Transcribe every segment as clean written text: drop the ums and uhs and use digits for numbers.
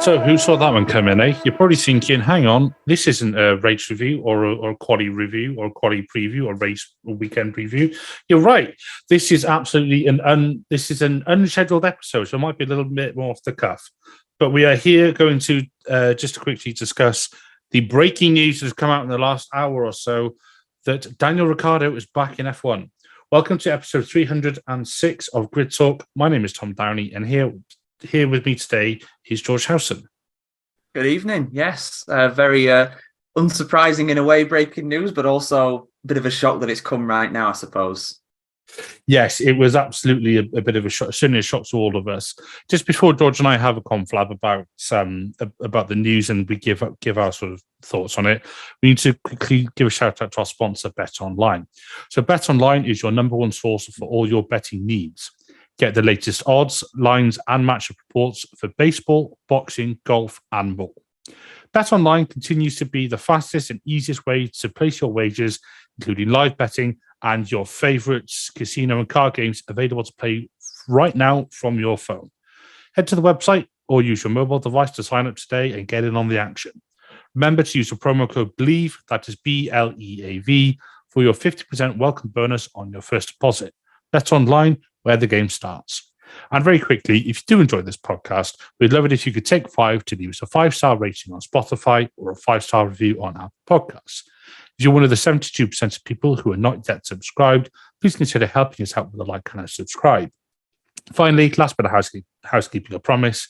So who saw that one come in, eh? You're probably thinking, hang on, this isn't a race review or a quali review or a quali preview or race or weekend preview. You're right. This is absolutely an unscheduled episode, so it might be a little bit more off the cuff. But we are here going to just to quickly discuss the breaking news that has come out in the last hour or so that Daniel Ricciardo is back in F1. Welcome to episode 306 of Grid Talk. My name is Tom Downey, and here with me today is George Howson. Good evening. Yes, very unsurprising in a way, breaking news, but also a bit of a shock that it's come right now, I suppose. Yes, it was absolutely a bit of a shock, certainly a shock to all of us. Just before George and I have a conflab about the news and we give our sort of thoughts on it, we need to quickly give a shout out to our sponsor, Bet Online. So Bet Online is your number one source for all your betting needs. Get the latest odds, lines, and matchup reports for baseball, boxing, golf, and more. BetOnline continues to be the fastest and easiest way to place your wagers, including live betting and your favorite casino and card games available to play right now from your phone. Head to the website or use your mobile device to sign up today and get in on the action. Remember to use the promo code BLEAV, that is BLEAV, for your 50% welcome bonus on your first deposit. BetOnline, where the game starts. And very quickly, if you do enjoy this podcast, we'd love it if you could take 5 to leave us a 5-star rating on Spotify or a 5-star review on Apple Podcasts. If you're one of the 72% of people who are not yet subscribed, please consider helping us out with a like and a subscribe. Finally, last bit of housekeeping, I promise.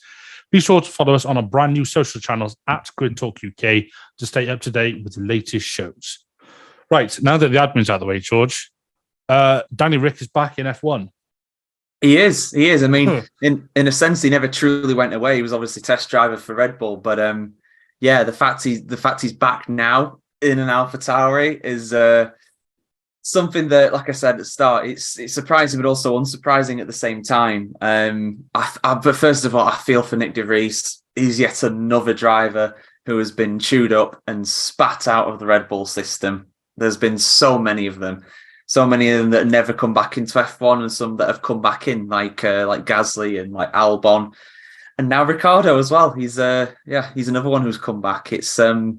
Be sure to follow us on our brand new social channels at Grid Talk UK to stay up to date with the latest shows. Right, now that the admin's out of the way, George, Danny Rick is back in F1. He is. I mean, in a sense, he never truly went away. He was obviously test driver for Red Bull, but the fact he's back now in an AlphaTauri is something that, like I said at the start, it's surprising but also unsurprising at the same time. But first of all, I feel for Nyck de Vries. He's yet another driver who has been chewed up and spat out of the Red Bull system. There's been so many of them. So many of them that never come back into F1 and some that have come back in, like Gasly and like Albon. And now Ricciardo as well. He's another one who's come back. It's a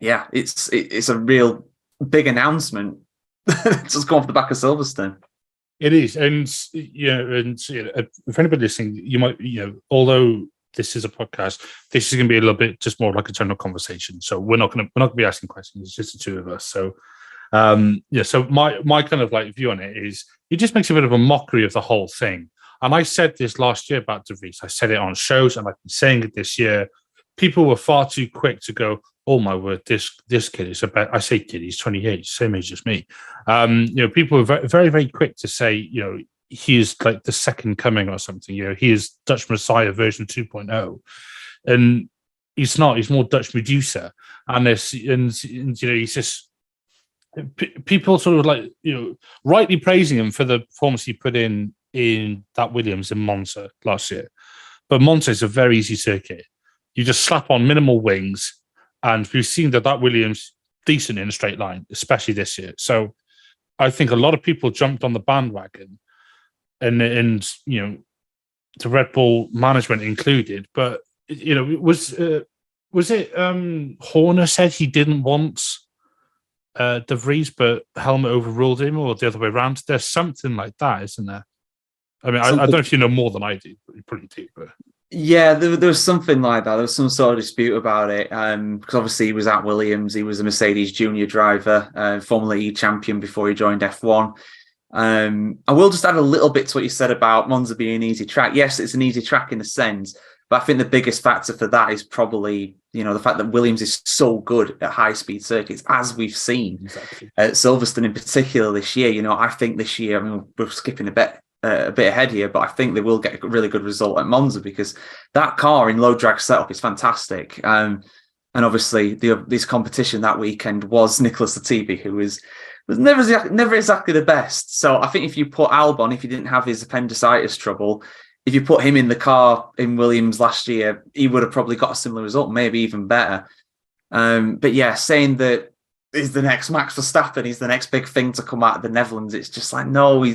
real big announcement. Just come off the back of Silverstone. It is. And if anybody listening, you might, although this is a podcast, this is going to be a little bit just more like a general conversation. So we're not going to be asking questions. It's just the two of us. So so my kind of like view on it is it just makes a bit of a mockery of the whole thing. And I said this last year about De Vries. I said it on shows and I've been saying it this year. People were far too quick to go, oh my word, this kid is about, I say kid, he's 28, same age as me. People were very, very, very quick to say, he is like the second coming or something. He is Dutch Messiah version 2.0. And he's not, he's more Dutch Medusa. And he's just, people sort of like, rightly praising him for the performance he put in that Williams in Monza last year. But Monza is a very easy circuit. You just slap on minimal wings, and we've seen that Williams decent in a straight line, especially this year. So I think a lot of people jumped on the bandwagon, and the Red Bull management included. But was it Horner said he didn't want De Vries, but Helmut overruled him, or the other way around? There's something like that, isn't there? I mean, I don't know if you know more than I do, but you probably do. But yeah, there was something like that. There was some sort of dispute about it, because obviously he was at Williams. He was a Mercedes junior driver, Formula E champion before he joined F1. I will just add a little bit to what you said about Monza being an easy track. Yes, it's an easy track in a sense, but I think the biggest factor for that is probably, the fact that Williams is so good at high-speed circuits, as we've seen at Silverstone in particular this year. I think this year, we're skipping a bit ahead here, but I think they will get a really good result at Monza because that car in low drag setup is fantastic. And obviously, this competition that weekend was Nicholas Latifi, who was never exactly the best. So I think if you put Albon, if he didn't have his appendicitis trouble, if you put him in the car in Williams last year, he would have probably got a similar result, maybe even better. But yeah, saying that he's the next Max Verstappen, he's the next big thing to come out of the Netherlands, it's just like, no,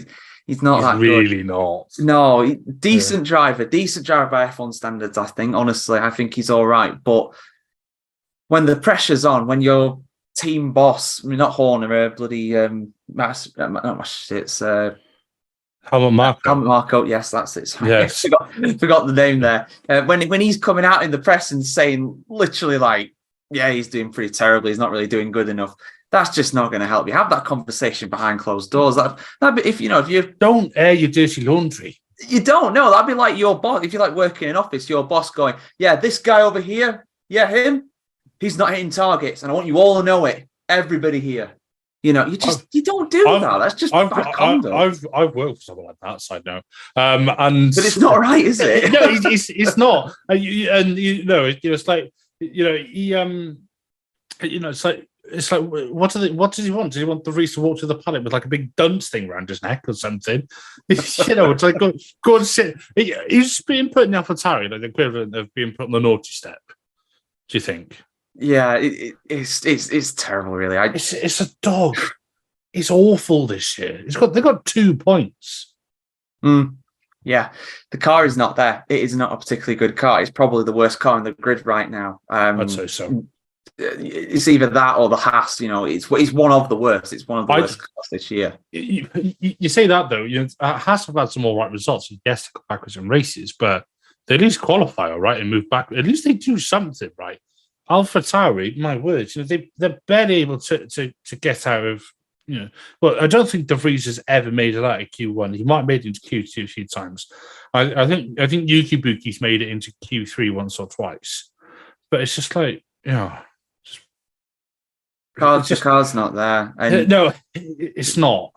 He's not that really good. not. No, decent driver by F1 standards, I think. Honestly, I think he's all right. But when the pressure's on, when your team boss, I mean, not Horner, bloody it's Helmut Marko. Helmut Marko, yes, that's it. Sorry. Yes. forgot the name there. When he's coming out in the press and saying literally like, yeah, he's doing pretty terribly, he's not really doing good enough. That's just not going to help you. Have that conversation behind closed doors. That if you don't air your dirty laundry. You don't know. That'd be like your boss. If you like working in an office, your boss going, yeah, this guy over here, yeah, him, he's not hitting targets, and I want you all to know it. Everybody here. You don't do that. That's just bad conduct. I've worked for someone like that, so I know. But it's not right, is it? No, it's not. It's like it's like what does he want? Does he want the Vries to walk to the paddock with like a big dunce thing around his neck or something? It's like go and sit. He's being put in the AlphaTauri, like the equivalent of being put on the naughty step. Do you think? Yeah, it's terrible, really. It's a dog. It's awful this year. They've got 2 points. Yeah, the car is not there. It is not a particularly good car. It's probably the worst car in the grid right now. I'd say so. It's either that or the Haas. It's one of the worst. It's one of the worst cars this year. You say that though. Haas have had some all right results. Yes, they go backwards in races, but they at least qualify all right and move back. At least they do something right. AlphaTauri, my words, they're barely able to get out of. Well, I don't think De Vries has ever made it out of Q1. He might have made it into Q2 a few times. I think Yuki Buki's made it into Q3 once or twice, but it's just like the car's not there. And no, it's not.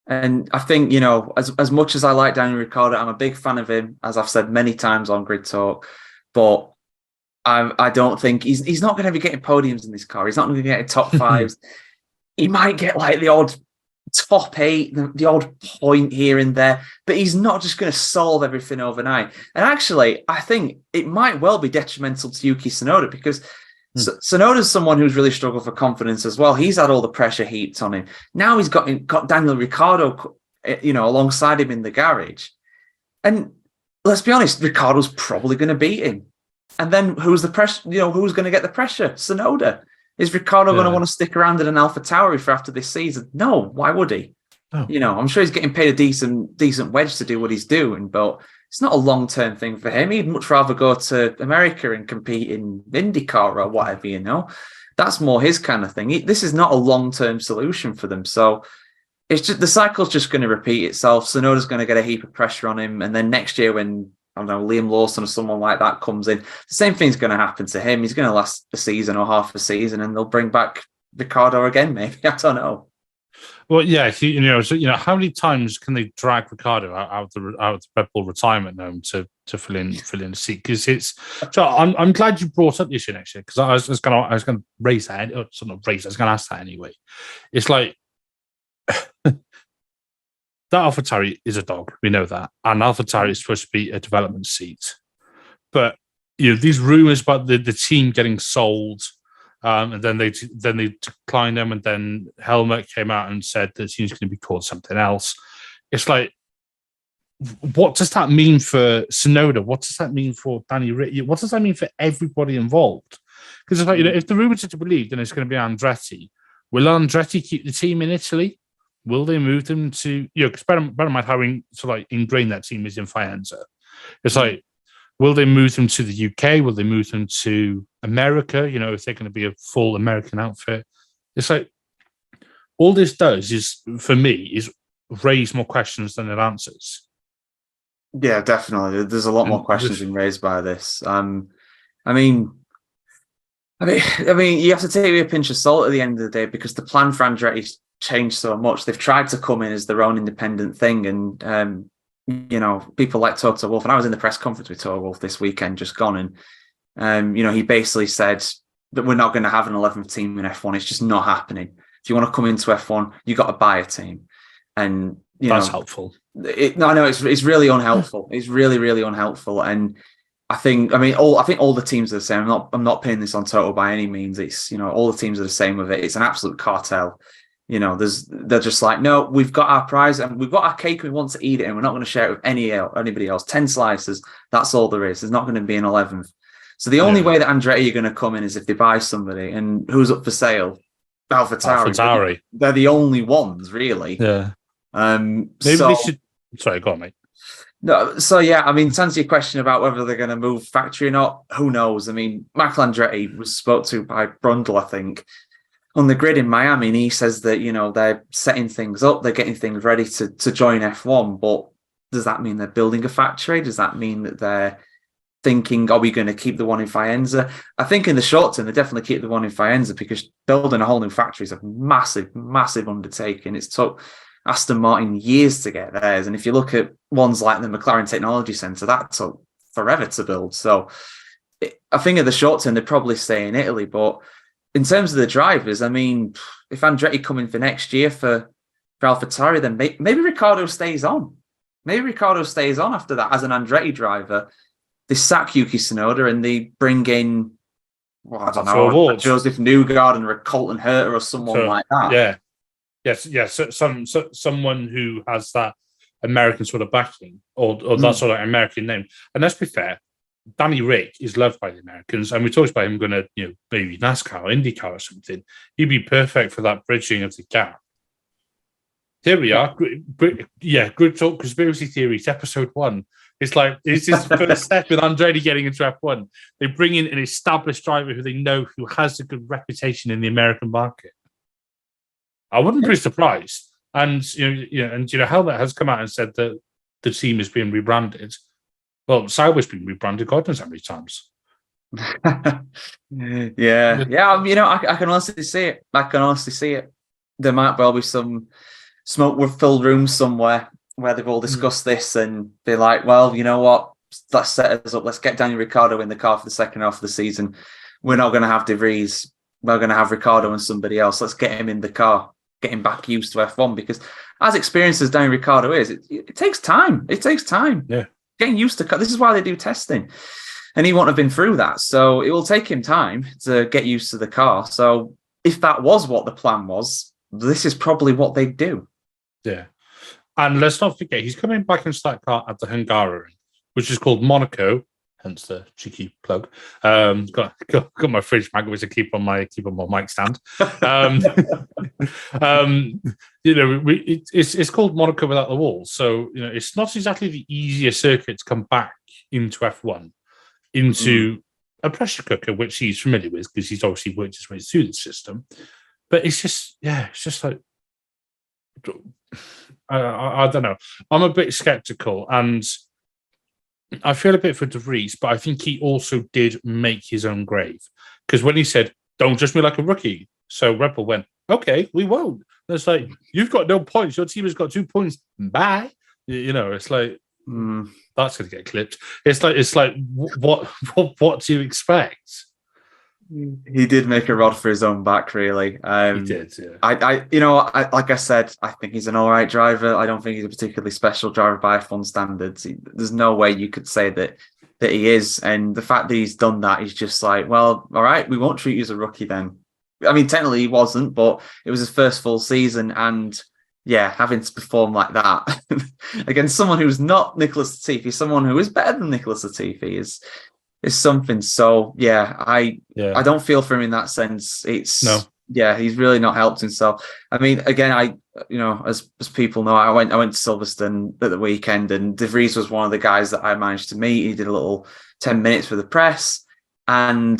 And I think as much as I like Daniel Ricciardo, I'm a big fan of him, as I've said many times on Grid Talk, but I don't think he's not going to be getting podiums in this car. He's not going to be getting top fives. He might get like the odd top 8, the odd point here and there, but he's not just going to solve everything overnight. And actually, I think it might well be detrimental to Yuki Tsunoda because Tsunoda's someone who's really struggled for confidence as well. He's had all the pressure heaped on him. Now he's got Daniel Ricciardo, alongside him in the garage. And let's be honest, Ricciardo's probably going to beat him. And then who's the pressure? Who's going to get the pressure? Tsunoda. Is Ricciardo going to want to stick around in an AlphaTauri for after this season? No. Why would he? Oh. I'm sure he's getting paid a decent wage to do what he's doing, but it's not a long-term thing for him. He'd much rather go to America and compete in IndyCar or whatever. That's more his kind of thing. This is not a long-term solution for them. So it's just the cycle's just going to repeat itself. Tsunoda's going to get a heap of pressure on him, and then next year when Liam Lawson or someone like that comes in, the same thing's going to happen to him. He's going to last a season or half a season, and they'll bring back Ricciardo again. Maybe I don't know. Well, yeah, how many times can they drag Ricciardo out of the Red Bull retirement home to fill in the seat? Because so I'm glad you brought up this issue next year because I was going to raise that. Or sort of raise. I was going to ask that anyway. It's like. That AlphaTauri is a dog. We know that. And AlphaTauri is supposed to be a development seat. But, these rumours about the team getting sold, and then they declined them, and then Helmut came out and said the team's going to be called something else. It's like, what does that mean for Tsunoda? What does that mean for Danny Ricciardo? What does that mean for everybody involved? Because it's like, if the rumours are to believe, then it's going to be Andretti. Will Andretti keep the team in Italy? Will they move them to, because bear in mind how ingrained that team is in Faenza. It's like, will they move them to the UK? Will they move them to America? If they're going to be a full American outfit. It's like, all this does is, for me, is raise more questions than it answers. Yeah, definitely. There's a lot more questions being raised by this. I mean, you have to take it with a pinch of salt at the end of the day because the plan for Andretti's changed so much. They've tried to come in as their own independent thing, and people like Toto Wolff. And I was in the press conference with Toto Wolff this weekend, just gone, and he basically said that we're not going to have an 11th team in F1. It's just not happening. If you want to come into F1, you got to buy a team, and that's helpful. It's really unhelpful. It's really, really unhelpful, and I think all the teams are the same. I'm not pinning this on Toto by any means. It's all the teams are the same with it. It's an absolute cartel. they're just like, no, we've got our prize and we've got our cake and we want to eat it and we're not going to share it with anybody else. 10 slices, that's all there is. There's not going to be an 11th. So the only way that Andretti are going to come in is if they buy somebody. And who's up for sale? AlphaTauri. They're the only ones, really. Yeah. Maybe they should... Sorry, go on, mate. No, so yeah, I mean, to answer your question about whether they're going to move factory or not, who knows? I mean, Michael Andretti was spoke to by Brundle, I think, on the grid in Miami, and he says that, they're setting things up, they're getting things ready to join F1, but does that mean they're building a factory? Does that mean that they're thinking, are we going to keep the one in Faenza? I think in the short term, they definitely keep the one in Faenza because building a whole new factory is a massive, massive undertaking. It's took Aston Martin years to get theirs, and if you look at ones like the McLaren Technology Centre, that took forever to build. So I think in the short term, they'd probably stay in Italy, but in terms of the drivers, I mean, if Andretti come in for next year for AlphaTauri, then maybe Ricciardo stays on. Maybe Ricciardo stays on after that as an Andretti driver. They sack Yuki Tsunoda and they bring in, I don't know, Joseph Newgarden and a Colton Herta or someone like that. Yeah. Yes. So someone who has that American sort of backing or that sort of American name. And let's be fair, Danny Rick is loved by the Americans, and we talked about him going to, maybe NASCAR or IndyCar or something. He'd be perfect for that bridging of the gap. Here we are. Good talk, conspiracy theories, episode 1. It's like, it's his first step with Andretti getting into F1. They bring in an established driver who they know who has a good reputation in the American market. I wouldn't be surprised. And, Helmut has come out and said that the team is being rebranded. Well, Sauber's been rebranded God knows how many times. Yeah. I can honestly see it. There might well be some smoke-filled rooms somewhere where they've all discussed this and be like, well, you know what? Let's set us up. Let's get Daniel Ricciardo in the car for the second half of the season. We're not going to have De Vries. We're going to have Ricciardo and somebody else. Let's get him in the car, get him back used to F1, because as experienced as Daniel Ricciardo is, it takes time. It takes time. Yeah. Getting used to, this is why they do testing, and he won't have been through that, so it will take him time to get used to the car. So if that was what the plan was, this is probably what they'd do. Yeah, and let's not forget he's coming back into that car at the Hungaroring, which is called Monaco, hence the cheeky plug. Got my fridge magnet which I keep on my mic stand. It's called Monaco without the walls, so it's not exactly the easiest circuit to come back into F1 into a pressure cooker, which he's familiar with because he's obviously worked his way through the system. But it's just like I don't know. I'm a bit skeptical, and I feel a bit for De Vries, but I think he also did make his own grave. Because when he said, don't judge me like a rookie, so Red Bull went, okay, we won't. And it's like, you've got no points. Your team has got 2 points. Bye. It's like, that's going to get clipped. It's like, what do you expect? He did make a rod for his own back, really. He did, yeah. Like I said, I think he's an all right driver. I don't think he's a particularly special driver by F1 standards. There's no way you could say that he is. And the fact that he's done that is just like, well, all right, we won't treat you as a rookie then. I mean, technically he wasn't, but it was his first full season. And yeah, having to perform like that against someone who's not Nicholas Latifi, someone who is better than Nicholas Latifi is something. So yeah, I don't feel for him in that sense. He's really not helped himself. I mean, again, as people know, I went to Silverstone at the weekend, and De Vries was one of the guys that I managed to meet. He did a little 10 minutes for the press, and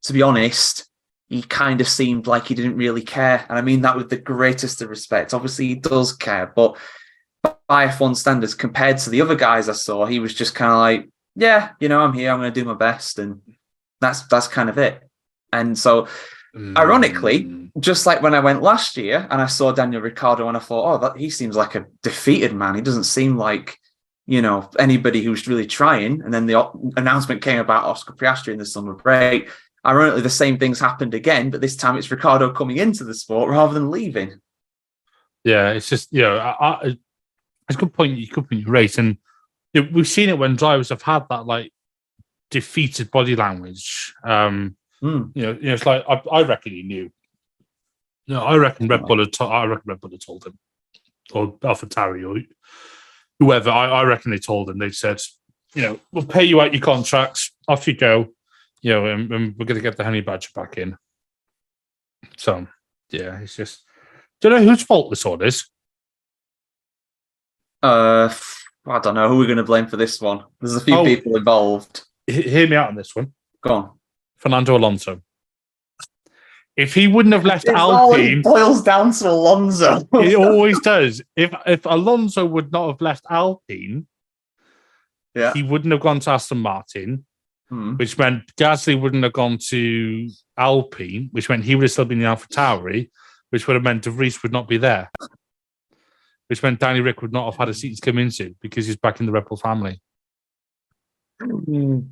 to be honest, he kind of seemed like he didn't really care. And I mean that with the greatest of respect. Obviously, he does care, but by F1 standards, compared to the other guys I saw, he was just kind of like, yeah, I'm here, I'm going to do my best. And that's kind of it. And so, ironically, just like when I went last year and I saw Daniel Ricciardo and I thought, he seems like a defeated man. He doesn't seem like, anybody who's really trying. And then the announcement came about Oscar Piastri in the summer break. Ironically, the same things happened again, but this time it's Ricciardo coming into the sport rather than leaving. Yeah, it's just, it's a good point you raise. And we've seen it when drivers have had that like defeated body language. It's like I reckon he knew No, I reckon Red Bull had told him, or AlphaTauri, or whoever. I reckon they told him. They said, we'll pay you out your contracts. Off you go. And we're going to get the honey badger back in. So, yeah, it's just. Do you know whose fault this all is? I don't know. Who are we going to blame for this one? There's a few people involved. Hear me out on this one. Go on. Fernando Alonso. If he wouldn't have left Alpine, it boils down to Alonso. It always does. If Alonso would not have left Alpine, he wouldn't have gone to Aston Martin, which meant Gasly wouldn't have gone to Alpine, which meant he would have still been in AlphaTauri, which would have meant De Vries would not be there, which meant Danny Rick would not have had a seat to come into because he's back in the Red Bull family.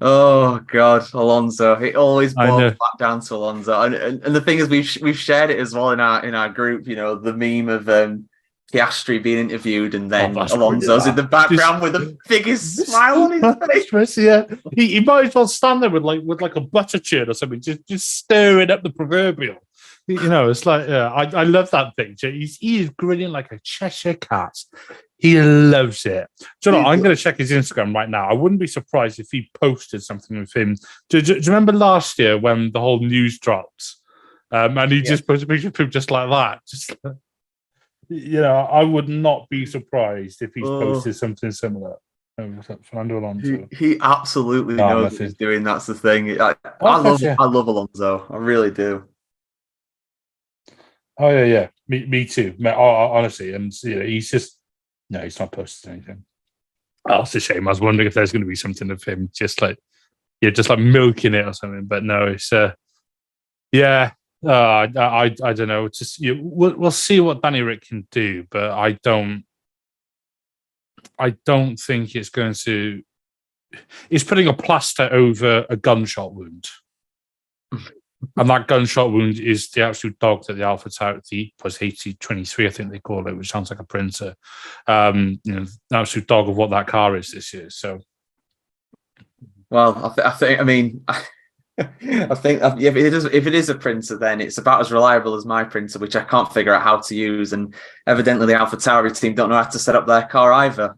Oh God, Alonso! It always boils back down to Alonso, and the thing is, we've shared it as well in our group. The meme of Piastri being interviewed, and then Alonso's in the background with the biggest smile on his face. Yeah, he might as well stand there with like a butter churn or something, just stirring up the proverbial. It's like I love that picture. He is grinning like a Cheshire cat. He loves it. Do you know what? I'm going to check his Instagram right now. I wouldn't be surprised if he posted something with him. Do you remember last year when the whole news dropped? And he just posted a picture of him just like that. Just, I would not be surprised if he's posted something similar. Fernando Alonso. He absolutely knows what he's doing. That's the thing. I love Alonso. I really do. Oh yeah. Me too. Honestly, and he's just. No, he's not posted anything. Oh, it's a shame. I was wondering if there's going to be something of him just like milking it or something. But no, it's I don't know. It's just we'll see what Danny Rick can do, but I don't think it's going to. It's putting a plaster over a gunshot wound. And that gunshot wound is the absolute dog that the AlphaTauri was AT23, I think they call it, which sounds like a printer. The absolute dog of what that car is this year. So, well, I think if it is a printer, then it's about as reliable as my printer, which I can't figure out how to use. And evidently, the AlphaTauri team don't know how to set up their car either,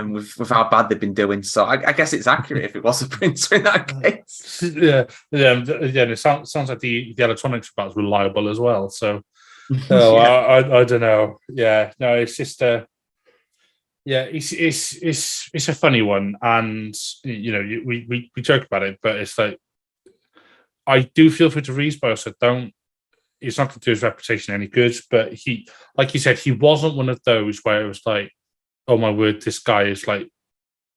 with how bad they've been doing. So I guess it's accurate if it was a printer in that case. Yeah. It sounds like the electronics are about as reliable as well. So, I don't know. Yeah, no, it's just it's a funny one, and we joke about it, but it's like. I do feel for De Vries, but also don't. It's not going to do his reputation any good. But he, like you said, he wasn't one of those where it was like, "Oh my word, this guy is like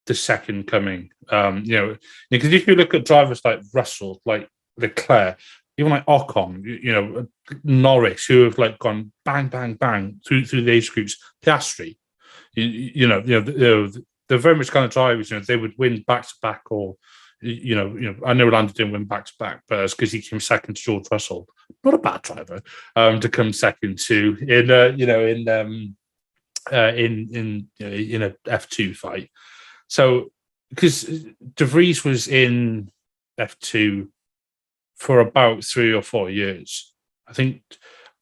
the second coming." Because if you look at drivers like Russell, like Leclerc, even like Ocon, Norris, who have like gone bang, bang, bang through the age groups, Piastri, they're very much kind of drivers. They would win back to back or. I know Lando didn't win back to back, but it's because he came second to George Russell. Not a bad driver to come second to in a F2 fight. So because De Vries was in F2 for about 3 or 4 years, I think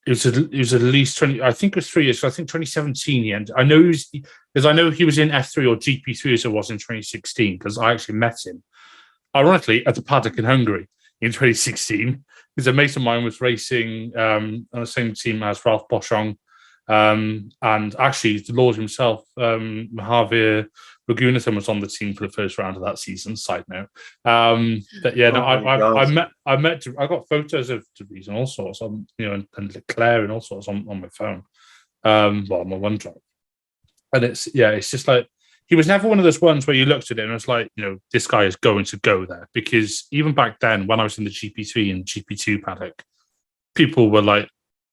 it was at least 20. I think it was 3 years. So I think 2017 he ended. I know he was in F3 or GP3 as it was in 2016 because I actually met him. Ironically, at the paddock in Hungary in 2016, because a mate of mine was racing on the same team as Ralph Boschung, and actually the Lord himself, Javier Ragunathan, was on the team for the first round of that season. Side note, but yeah, I got photos of De Vries and all sorts on, and Leclerc and all sorts on my phone, on my OneDrive, and it's just like. He was never one of those ones where you looked at it and it was like, this guy is going to go there. Because even back then, when I was in the GP3 and GP2 paddock, people were like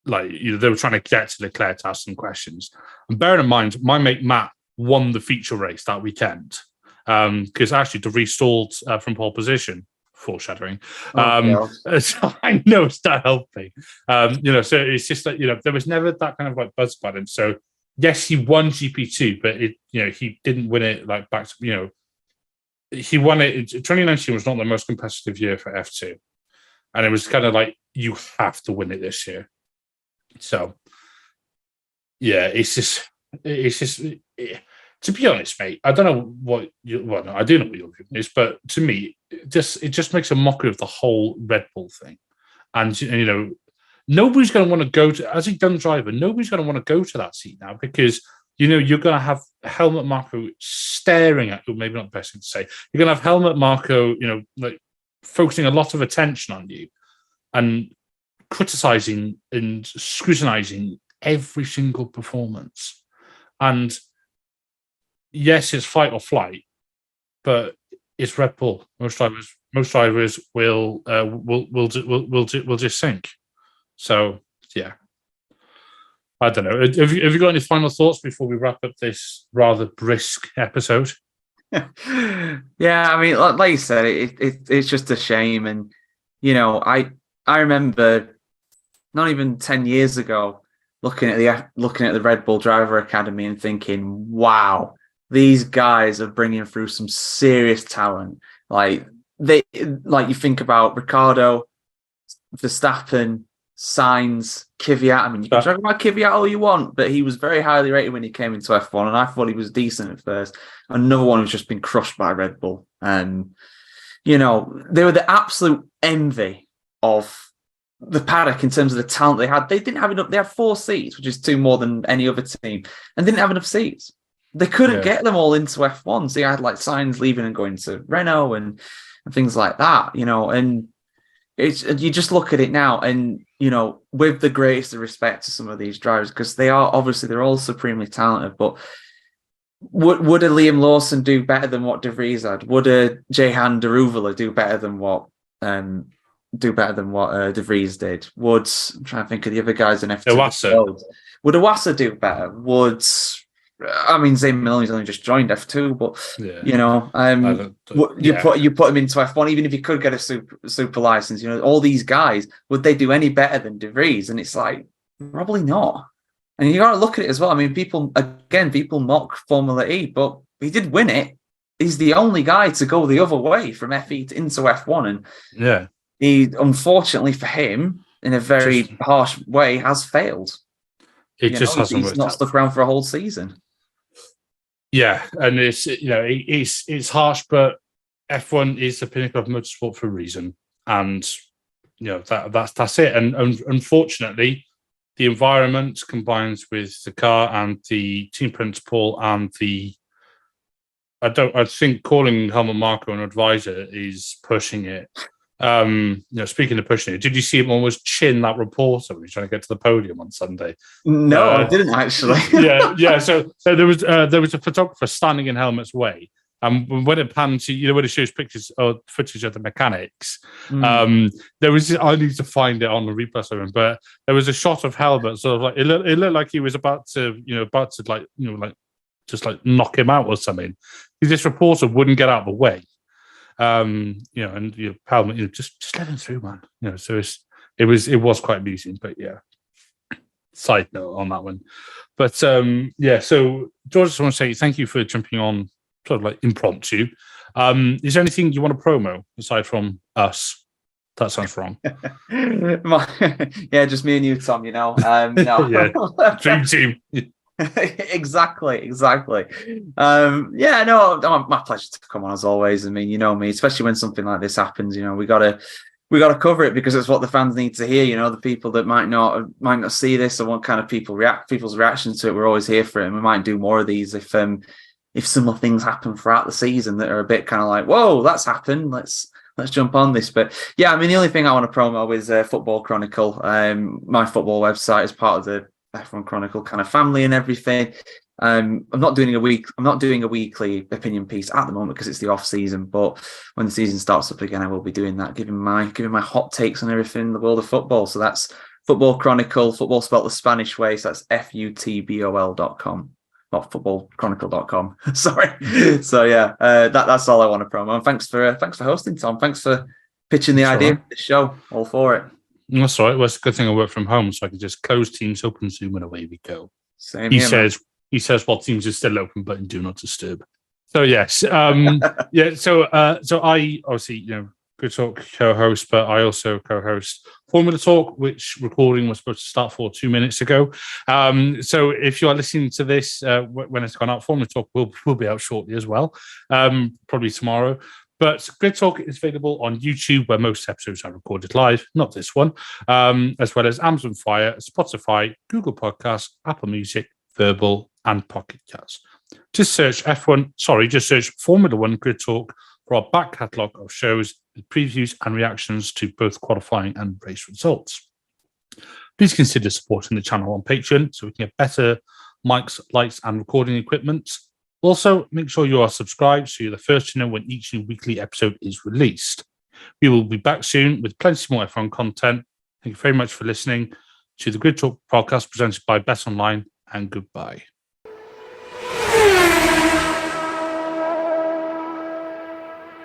they were trying to get to Leclerc to ask some questions. And bearing in mind, my mate Matt won the feature race that weekend because actually De Vries stalled from pole position. Foreshadowing. So I know it's not helping. So it's just that there was never that kind of like buzz about him. So. Yes, he won GP2, but he didn't win it like back to he won it. 2019 was not the most competitive year for F2, and it was kind of like you have to win it this year. So, yeah, to be honest, mate, I don't know what you. Well, no, I do know what your opinion is, but to me, it just makes a mockery of the whole Red Bull thing, and nobody's going to want to go to, as a young driver, nobody's going to want to go to that seat now because you're going to have Helmut Marko staring at you. Maybe not the best thing to say. You're going to have Helmut Marko, like focusing a lot of attention on you and criticizing and scrutinizing every single performance. And yes, it's fight or flight, but it's Red Bull. Most drivers will just sink. So yeah, I don't know. Have you got any final thoughts before we wrap up this rather brisk episode? Yeah, I mean, like you said, it's just a shame, and I remember not even 10 years ago looking at the Red Bull Driver Academy and thinking, wow, these guys are bringing through some serious talent. Like you think about Ricciardo, Verstappen, Sainz, Kvyat. I mean, you can talk about Kvyat all you want, but he was very highly rated when he came into F1, and I thought he was decent at first. Another one who's just been crushed by Red Bull. And, they were the absolute envy of the paddock in terms of the talent they had. They didn't have enough. They had 4 seats, which is 2 more than any other team, and didn't have enough seats. They couldn't get them all into F1. So you had like Sainz leaving and going to Renault and things like that, and you just look at it now and, with the greatest of respect to some of these drivers, because they're all supremely talented, but would a Liam Lawson do better than what De Vries had? Would a Jehan Deruvala do better than what De Vries did? I'm trying to think of the other guys in F2. Would Iwasa do better? Zayn Maloney's only just joined F2, but you put him into F1, even if he could get a super license. All these guys, would they do any better than De Vries? And it's like, probably not. And you got to look at it as well. I mean, people mock Formula E, but he did win it. He's the only guy to go the other way from FE into F1, and he, unfortunately for him, in a very harsh way, has failed. He's not stuck around for a whole season. Yeah, and it's harsh, but F1 is the pinnacle of motorsport for a reason, and that's it. And unfortunately, the environment combines with the car and the team principal and I think calling Helmut Marko an advisor is pushing it. Speaking of pushing it, did you see him almost chin that reporter when he was trying to get to the podium on Sunday? No, I didn't actually. yeah. So there was a photographer standing in Helmut's way, and when it panned to when it shows pictures or footage of the mechanics, there was, I need to find it on the replay, but there was a shot of Helmut sort of like it looked like he was about to just like knock him out or something. This reporter wouldn't get out of the way. And Helmut, just let him through, man. So it was quite amusing, but yeah. Side note on that one, but so George, I just want to say thank you for jumping on, sort of like impromptu. Is there anything you want to promo aside from us? That sounds wrong. Just me and you, Tom. No, dream team. Exactly. My pleasure to come on as always. I mean, me, especially when something like this happens. We gotta cover it because it's what the fans need to hear. The people that might not see this or what kind of people's reactions to it. We're always here for it, and we might do more of these if similar things happen throughout the season that are a bit kind of like, whoa, that's happened. Let's jump on this. But yeah, I mean, the only thing I want to promo is Football Chronicle. My football website is part of the F1 Chronicle kind of family and everything. I'm not doing a weekly opinion piece at the moment because it's the off season, but when the season starts up again, I will be doing that, giving my hot takes on everything in the world of football. So that's Football Chronicle, football spelled the Spanish way, so that's futbol.com, not footballchronicle.com. Sorry. So yeah, that's all I want to promo. And thanks for hosting, Tom. Thanks for pitching the idea of the show. All for it. That's all right. Well, it's a good thing I work from home, so I can just close Teams, open Zoom, and away we go. Same. He says while Teams is still open, but do not disturb. So yes, So I obviously, Grid Talk co-host, but I also co-host Formula Talk, which recording was supposed to start for 2 minutes ago. So if you are listening to this when it's gone out, Formula Talk will be out shortly as well, probably tomorrow. But Grid Talk is available on YouTube, where most episodes are recorded live, not this one, as well as Amazon Fire, Spotify, Google Podcasts, Apple Music, Verbal, and Pocket Casts. Just search Formula One Grid Talk for our back catalogue of shows with previews and reactions to both qualifying and race results. Please consider supporting the channel on Patreon so we can get better mics, lights, and recording equipment. Also, make sure you are subscribed so you're the first to know when each new weekly episode is released. We will be back soon with plenty more F1 content. Thank you very much for listening to the Grid Talk podcast presented by Bet Online, and goodbye.